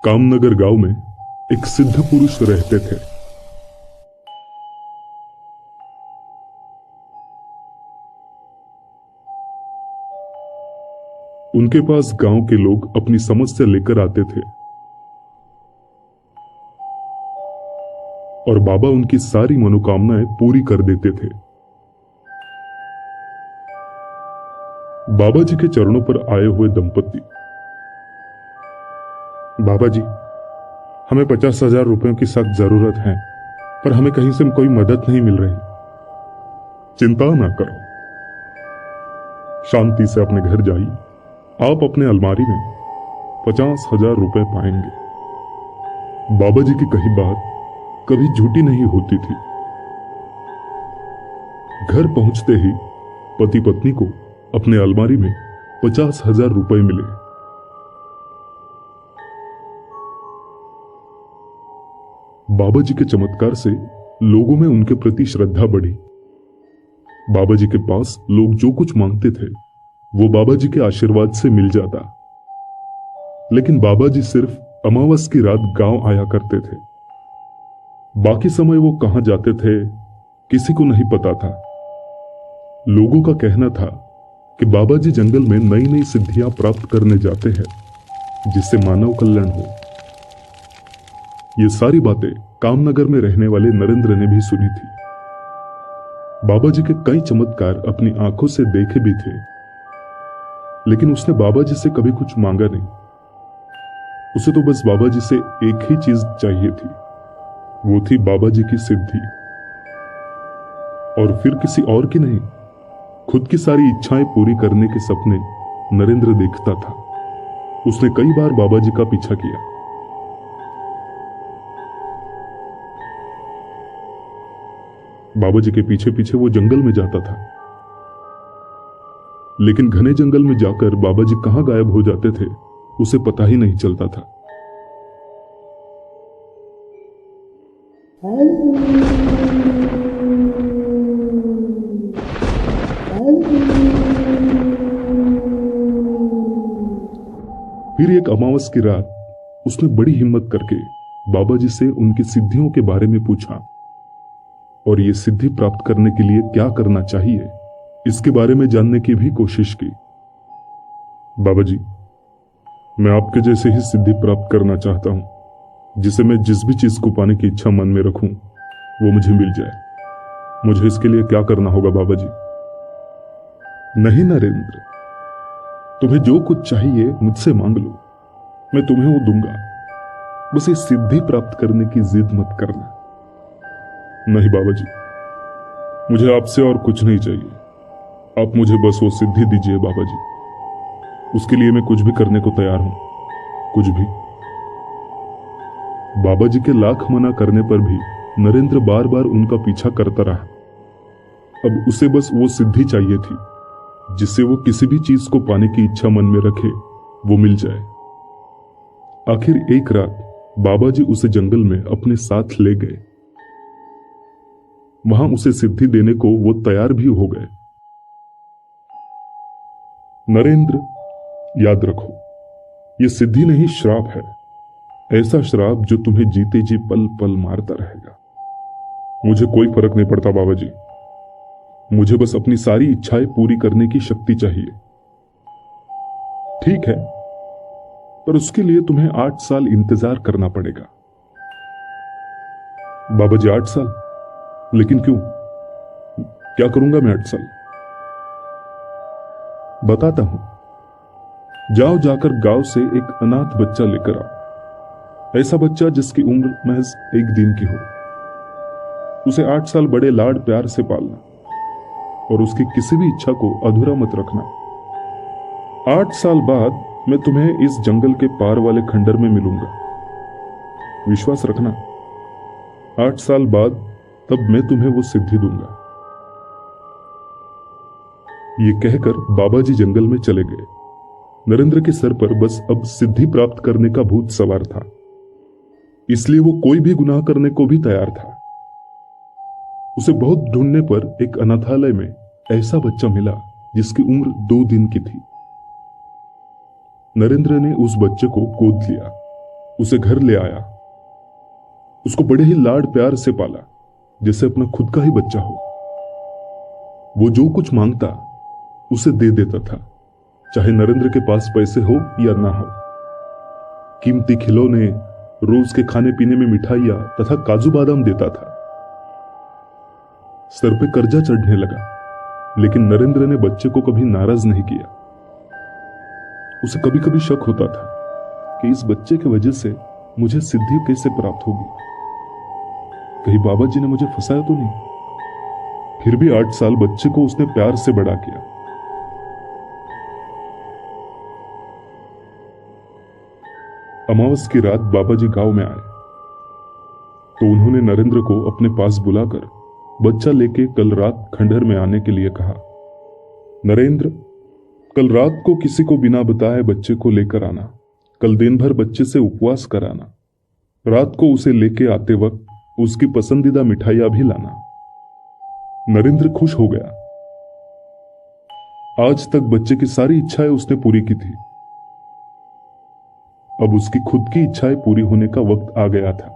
कामनगर गांव में एक सिद्ध पुरुष रहते थे। उनके पास गांव के लोग अपनी समस्या लेकर आते थे और बाबा उनकी सारी मनोकामनाएं पूरी कर देते थे। बाबा जी के चरणों पर आए हुए दंपति, बाबा जी, हमें 50,000 रुपयों की सख्त जरूरत है, पर हमें कहीं से कोई मदद नहीं मिल रही। चिंता ना करो, शांति से अपने घर जाइए। आप अपने अलमारी में 50,000 रुपए पाएंगे। बाबा जी की कही बात कभी झूठी नहीं होती थी। घर पहुंचते ही पति पत्नी को अपने अलमारी में 50,000 रुपए मिले। बाबा जी के चमत्कार से लोगों में उनके प्रति श्रद्धा बढ़ी। बाबा जी के पास लोग जो कुछ मांगते थे वो बाबा जी के आशीर्वाद से मिल जाता। लेकिन बाबा जी सिर्फ अमावस की रात गांव आया करते थे। बाकी समय वो कहां जाते थे किसी को नहीं पता था। लोगों का कहना था कि बाबा जी जंगल में नई नई सिद्धियां प्राप्त करने जाते हैं जिससे मानव कल्याण हो। ये सारी बातें कामनगर में रहने वाले नरेंद्र ने भी सुनी थी। बाबा जी के कई चमत्कार अपनी आंखों से देखे भी थे, लेकिन उसने बाबा जी से कभी कुछ मांगा नहीं। उसे तो बस बाबा जी से एक ही चीज चाहिए थी, वो थी बाबा जी की सिद्धि। और फिर किसी और की नहीं, खुद की सारी इच्छाएं पूरी करने के सपने नरेंद्र देखता था। उसने कई बार बाबा जी का पीछा किया। बाबा जी के पीछे पीछे वो जंगल में जाता था, लेकिन घने जंगल में जाकर बाबा जी कहां गायब हो जाते थे उसे पता ही नहीं चलता था। फिर एक अमावस की रात उसने बड़ी हिम्मत करके बाबा जी से उनकी सिद्धियों के बारे में पूछा और ये सिद्धि प्राप्त करने के लिए क्या करना चाहिए इसके बारे में जानने की भी कोशिश की। बाबा जी, मैं आपके जैसे ही सिद्धि प्राप्त करना चाहता हूं, जिसे मैं जिस भी चीज को पाने की इच्छा मन में रखूं वो मुझे मिल जाए। मुझे इसके लिए क्या करना होगा बाबा जी? नहीं नरेंद्र, तुम्हें जो कुछ चाहिए मुझसे मांग लो, मैं तुम्हें वो दूंगा। बस ये सिद्धि प्राप्त करने की जिद मत करना। नहीं बाबा जी, मुझे आपसे और कुछ नहीं चाहिए। आप मुझे बस वो सिद्धि दीजिए बाबा जी। उसके लिए मैं कुछ भी करने को तैयार हूं, कुछ भी। बाबा जी के लाख मना करने पर भी नरेंद्र बार बार उनका पीछा करता रहा। अब उसे बस वो सिद्धि चाहिए थी जिससे वो किसी भी चीज को पाने की इच्छा मन में रखे वो मिल जाए। आखिर एक रात बाबा जी उसे जंगल में अपने साथ ले गए। वहां उसे सिद्धि देने को वो तैयार भी हो गए। नरेंद्र, याद रखो, ये सिद्धि नहीं श्राप है। ऐसा श्राप जो तुम्हें जीते जी पल पल मारता रहेगा। मुझे कोई फर्क नहीं पड़ता बाबा जी, मुझे बस अपनी सारी इच्छाएं पूरी करने की शक्ति चाहिए। ठीक है, पर उसके लिए तुम्हें 8 साल इंतजार करना पड़ेगा। बाबा जी 8 साल? लेकिन क्यों? क्या करूंगा मैं 8 साल? बताता हूं। जाओ, जाकर गांव से एक अनाथ बच्चा लेकर आओ। ऐसा बच्चा जिसकी उम्र महज 1 दिन की हो। उसे 8 साल बड़े लाड प्यार से पालना और उसकी किसी भी इच्छा को अधूरा मत रखना। 8 साल बाद मैं तुम्हें इस जंगल के पार वाले खंडर में मिलूंगा। विश्वास रखना, 8 साल बाद तब मैं तुम्हें वो सिद्धि दूंगा। ये कहकर बाबा जी जंगल में चले गए। नरेंद्र के सर पर बस अब सिद्धि प्राप्त करने का भूत सवार था, इसलिए वो कोई भी गुनाह करने को भी तैयार था। उसे बहुत ढूंढने पर एक अनाथालय में ऐसा बच्चा मिला जिसकी उम्र 2 दिन की थी। नरेंद्र ने उस बच्चे को गोद लिया उसे घर ले आया। उसको बड़े ही लाड प्यार से पाला, जैसे अपना खुद का ही बच्चा हो। वो जो कुछ मांगता उसे दे देता था, चाहे नरेंद्र के पास पैसे हो या ना हो। कीमती खिलौने, रोज के खाने पीने में मिठाइयां तथा काजू बादाम देता था। सर पे कर्जा चढ़ने लगा, लेकिन नरेंद्र ने बच्चे को कभी नाराज नहीं किया। उसे कभी कभी शक होता था कि इस बच्चे की वजह से मुझे सिद्धि कैसे प्राप्त होगी, कहीं बाबा जी ने मुझे फंसाया तो नहीं। फिर भी 8 साल बच्चे को उसने प्यार से बड़ा किया। अमावस की रात बाबा जी गांव में आए तो उन्होंने नरेंद्र को अपने पास बुलाकर बच्चा लेके कल रात खंडहर में आने के लिए कहा। नरेंद्र, कल रात को किसी को बिना बताए बच्चे को लेकर आना। कल दिन भर बच्चे से उपवास कराना। रात को उसे लेके आते वक्त उसकी पसंदीदा मिठाइयां भी लाना। नरेंद्र खुश हो गया। आज तक बच्चे की सारी इच्छाएं उसने पूरी की थी। अब उसकी खुद की इच्छाएं पूरी होने का वक्त आ गया था।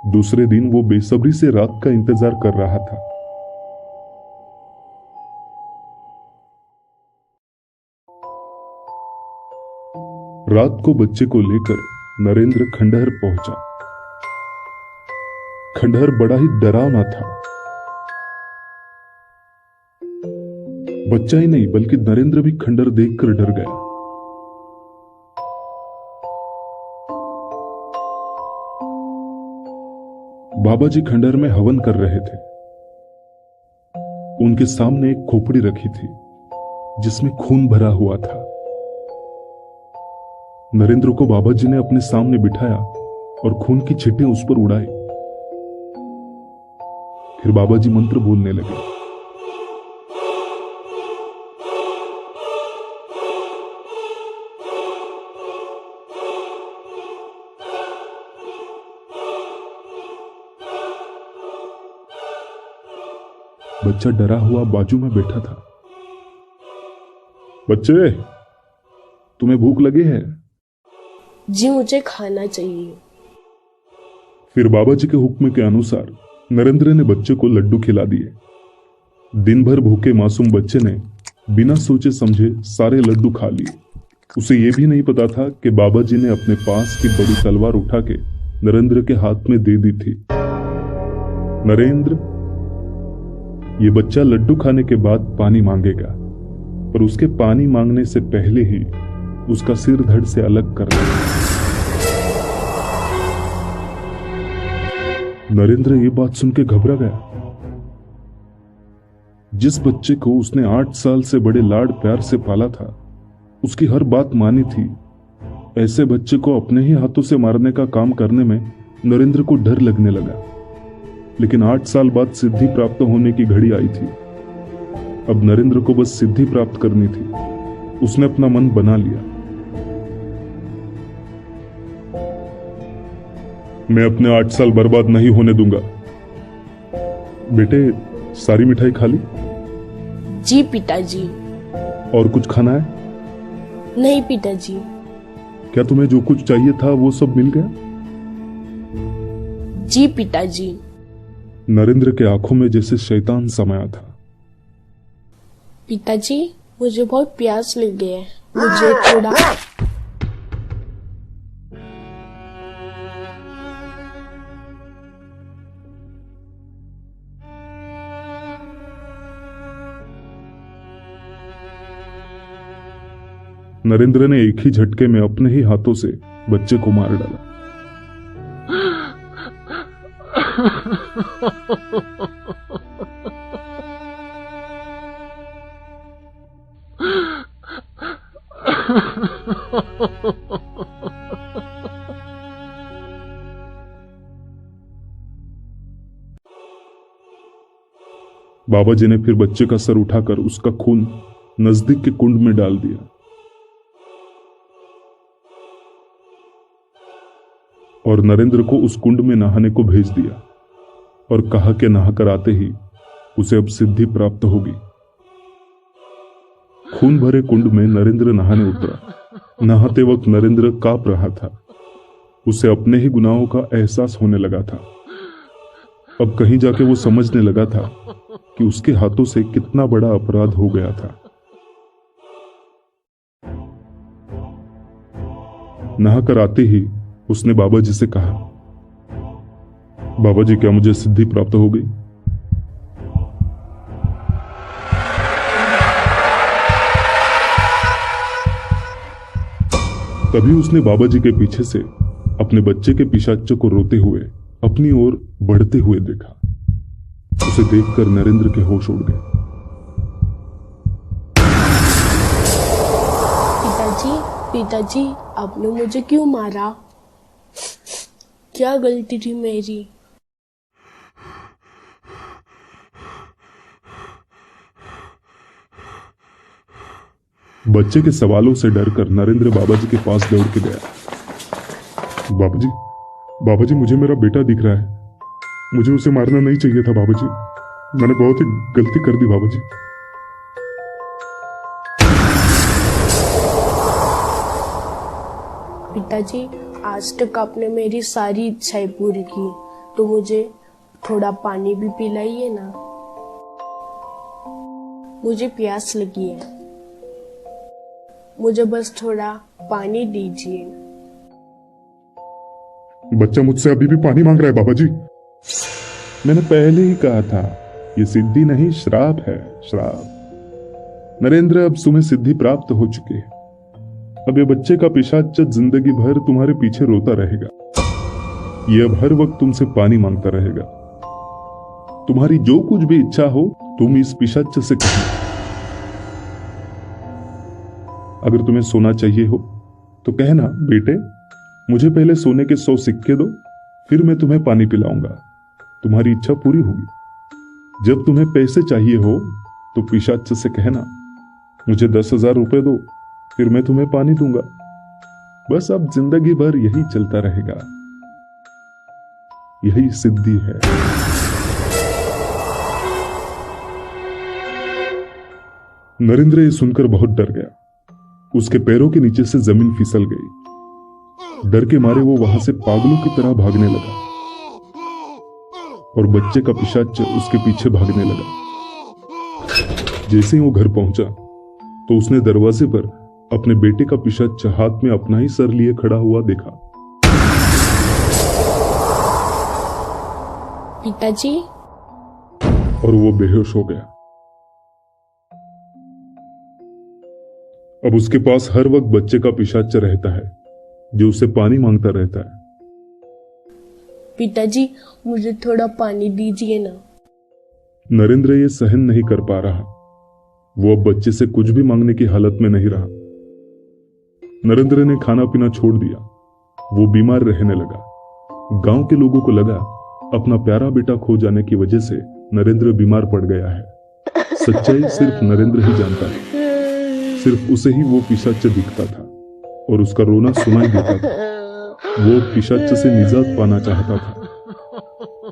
दूसरे दिन वो बेसब्री से रात का इंतजार कर रहा था। रात को बच्चे को लेकर नरेंद्र खंडहर पहुंचा। खंडहर बड़ा ही डरावना था। बच्चा ही नहीं बल्कि नरेंद्र भी खंडहर देखकर डर गया। बाबा जी खंडहर में हवन कर रहे थे। उनके सामने एक खोपड़ी रखी थी जिसमें खून भरा हुआ था। नरेंद्र को बाबा जी ने अपने सामने बिठाया और खून की छींटें उस पर उड़ाई। फिर बाबा जी मंत्र बोलने लगे। बच्चा डरा हुआ बाजू में बैठा था। बच्चे, तुम्हें भूख लगी है? जी, मुझे खाना चाहिए। फिर बाबा जी के हुक्म के अनुसार नरेंद्र ने बच्चे को लड्डू खिला दिए। दिन भर भूखे मासूम बच्चे ने बिना सोचे समझे सारे लड्डू खा लिए। उसे यह भी नहीं पता था कि बाबा जी ने अपने पास की बड़ी तलवार उठा के नरेंद्र के हाथ में दे दी थी। नरेंद्र, ये बच्चा लड्डू खाने के बाद पानी मांगेगा, पर उसके पानी मांगने से पहले ही उसका सिर धड़ से अलग कर देगा। नरेंद्र ये बात सुन के घबरा गया। जिस बच्चे को उसने 8 साल से बड़े लाड प्यार से पाला था, उसकी हर बात मानी थी, ऐसे बच्चे को अपने ही हाथों से मारने का काम करने में नरेंद्र को डर लगने लगा। लेकिन 8 साल बाद सिद्धि प्राप्त होने की घड़ी आई थी। अब नरेंद्र को बस सिद्धि प्राप्त करनी थी। उसने अपना मन बना लिया। मैं अपने 8 साल बर्बाद नहीं होने दूंगा। बेटे, सारी मिठाई खा ली? जी पिताजी। और कुछ खाना है? नहीं पिताजी। क्या तुम्हें जो कुछ चाहिए था वो सब मिल गया? जी पिताजी। नरेंद्र के आंखों में जैसे शैतान समाया था। पिताजी, मुझे बहुत प्यास लग गई है, मुझे थोड़ा। नरेंद्र ने एक ही झटके में अपने ही हाथों से बच्चे को मार डाला। बाबा जी ने फिर बच्चे का सर उठाकर उसका खून नजदीक के कुंड में डाल दिया और नरेंद्र को उस कुंड में नहाने को भेज दिया और कहा कि नहाकर आते ही उसे अब सिद्धि प्राप्त होगी। खून भरे कुंड में नरेंद्र नहाने उतरा। नहाते वक्त नरेंद्र कांप रहा था। उसे अपने ही गुनाहों का एहसास होने लगा था। अब कहीं जाके वो समझने लगा था कि उसके हाथों से कितना बड़ा अपराध हो गया था। नहाकर आते ही उसने बाबा जी से कहा, बाबा जी क्या मुझे सिद्धि प्राप्त हो गई? तभी उसने बाबा जी के पीछे से अपने बच्चे के पिशाच को रोते हुए अपनी ओर बढ़ते हुए देखा। उसे देखकर नरेंद्र के होश उड़ गए। पिताजी, आपने मुझे क्यों मारा? क्या गलती थी मेरी? बच्चे के सवालों से डरकर नरेंद्र बाबा जी के पास दौड़ के गया। बाबा जी मुझे मेरा बेटा दिख रहा है। मुझे उसे मारना नहीं चाहिए था बाबा जी। मैंने बहुत ही गलती कर दी बाबा जी। पिताजी, आज तक आपने मेरी सारी इच्छाएं पूरी की, तो मुझे थोड़ा पानी भी पिलाइए ना। मुझे प्यास लगी है। मुझे बस थोड़ा पानी दीजिए। बच्चा मुझसे अभी भी पानी मांग रहा है बाबा जी। मैंने पहले ही कहा था, ये सिद्धि नहीं श्राप है, श्राप। नरेंद्र, अब तुम्हें सिद्धि प्राप्त हो चुकी है। अब ये बच्चे का पिशाच जिंदगी भर तुम्हारे पीछे रोता रहेगा। ये अब हर वक्त तुमसे पानी मांगता रहेगा। तुम्हारी जो कुछ भी इच्छा हो तुम इस पिशाच से कहो। अगर तुम्हें सोना चाहिए हो तो कहना, बेटे मुझे पहले सोने के 100 सिक्के दो, फिर मैं तुम्हें पानी पिलाऊंगा। तुम्हारी इच्छा पूरी होगी। जब तुम्हें पैसे चाहिए हो तो पिशाच से कहना, मुझे 10,000 रुपए दो, फिर मैं तुम्हें पानी दूंगा। बस अब जिंदगी भर यही चलता रहेगा। यही सिद्धि है। नरेंद्र ये सुनकर बहुत डर गया। उसके पैरों के नीचे से जमीन फिसल गई। डर के मारे वो वहां से पागलों की तरह भागने लगा और बच्चे का पिशाच उसके पीछे भागने लगा। जैसे ही वो घर पहुंचा तो उसने दरवाजे पर अपने बेटे का पिशाच हाथ में अपना ही सर लिए खड़ा हुआ देखा। पिताजी, और वो बेहोश हो गया। अब उसके पास हर वक्त बच्चे का पिशाच रहता है जो उसे पानी मांगता रहता है। पिताजी, मुझे थोड़ा पानी दीजिए ना। नरेंद्र ये सहन नहीं कर पा रहा। वो अब बच्चे से कुछ भी मांगने की हालत में नहीं रहा। नरेंद्र ने खाना पीना छोड़ दिया। वो बीमार रहने लगा। गांव के लोगों को लगा अपना प्यारा बेटा खो जाने की वजह से नरेंद्र बीमार पड़ गया है। सच्चाई सिर्फ नरेंद्र ही जानता है। सिर्फ उसे ही वो पिशाच दिखता था और उसका रोना सुनाई देता था। वो पिशाच से निजात पाना चाहता था।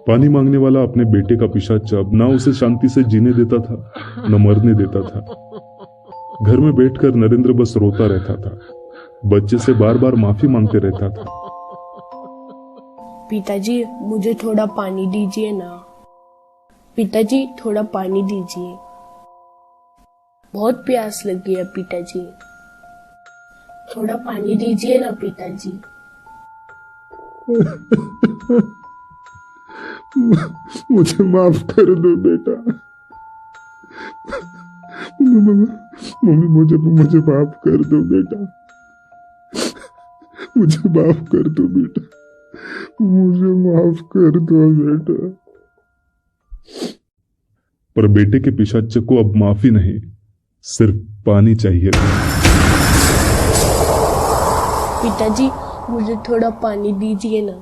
पानी मांगने वाला अपने बेटे का पिशाच अब ना उसे शांति से जीने देता था न मरने देता था। घर में बैठकर नरेंद्र बस रोता रहता था। बच्चे से बार बार माफी मांगते रहता था। पिताजी, मुझे थोड़ा पानी दीजिए ना। पिताजी, थोड़ा पानी दीजिए। बहुत प्यास लगी है पिताजी। थोड़ा पानी दीजिए ना पिताजी। मुझे माफ कर दो बेटा। मम्मी मुझे माफ कर दो बेटा। मुझे माफ कर दो बेटा। मुझे माफ कर दो बेटा। पर बेटे के पिशाच को अब माफी नहीं, सिर्फ पानी चाहिए था। पिताजी, मुझे थोड़ा पानी दीजिए ना।